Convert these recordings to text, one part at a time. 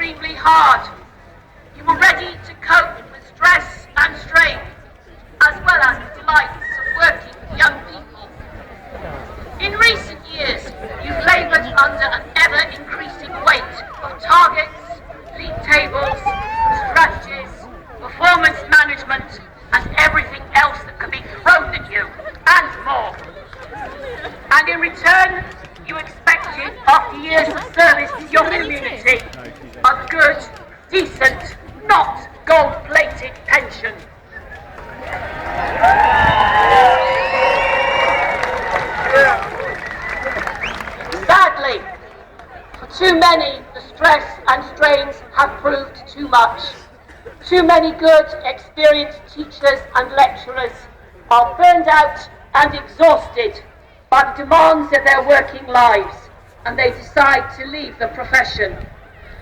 extremely hard. You were ready to cope with stress and strain, as well as the delights of working with young people. In recent years, you've laboured under an ever-increasing weight of targets, league tables, strategies, performance management, and everything else that can be thrown at you, and more. And in return, you expected, after years of service to your community, a good, decent, not gold-plated pension. Sadly, for too many, the stress and strains have proved too much. Too many good, experienced teachers and lecturers are burned out and exhausted by the demands of their working lives, and they decide to leave the profession,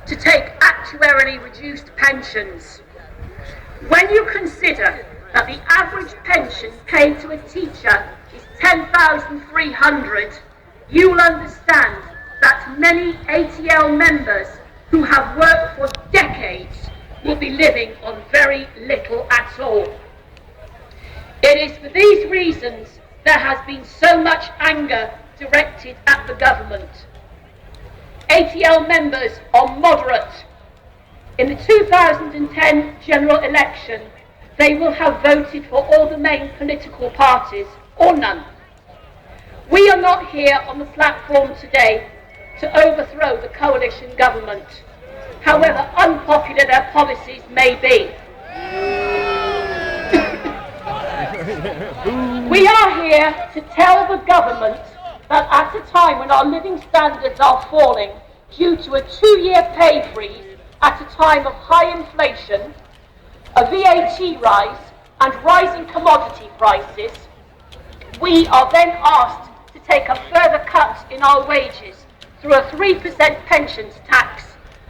to take actuarially reduced pensions. When you consider that the average pension paid to a teacher is $10,300, you will understand that many ATL members who have worked for decades will be living on very little at all. It is for these reasons there has been so much anger directed at the government. ATL members are moderate. In the 2010 general election, they will have voted for all the main political parties, or none. We are not here on the platform today to overthrow the coalition government, however unpopular their policies may be. We are here to tell the government that at a time when our living standards are falling due to a 2-year pay freeze, at a time of high inflation, a VAT rise and rising commodity prices, we are then asked to take a further cut in our wages through a 3% pensions tax,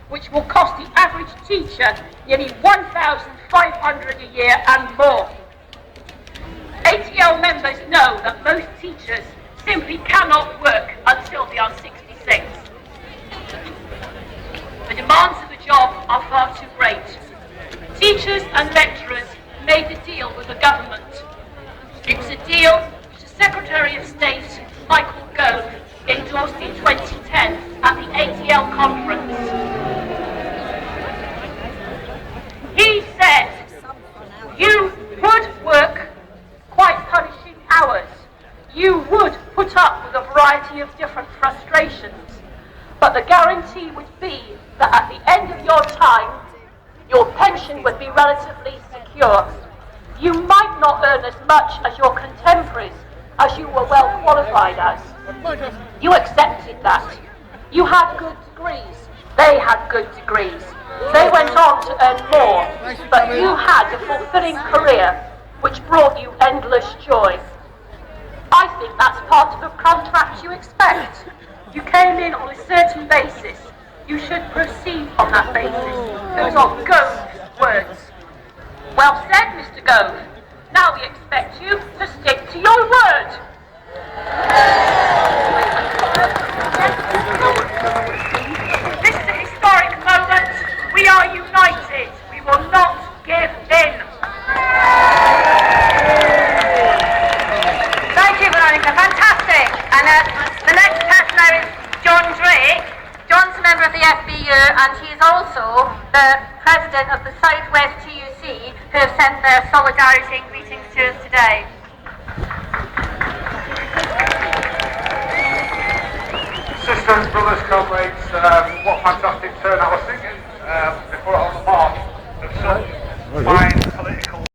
which will cost the average teacher nearly $1,500 a year and more. ATL members know that most teachers simply cannot work until they are 66. The demands of the job are far too great. Teachers and lecturers made a deal with the government. It was a deal which the Secretary of State, Michael Gove, endorsed in 2010 at the ATL conference. He said, you would work quite punishing hours. You would put up with a variety of different frustrations, but the guarantee would be that at the end of your time, your pension would be relatively secure. You might not earn as much as your contemporaries, as you were well qualified as. You accepted that. You had good degrees. They had good degrees. They went on to earn more, but you had a fulfilling career which brought you endless joy. I think that's part of the contract you expect. You came in on a certain basis. You should proceed on that basis. Those are Gove's words. Well said, Mr. Gove. Now we expect you to stick to your word. This is a historic moment. We are united. We will not give in. Thank you, Veronica. Fantastic. And the next person now is John Drake. John's a member of the FBU, and he's also the president of the Southwest TUC, who have sent their solidarity and greetings to us today. Sisters, brothers, comrades, what fantastic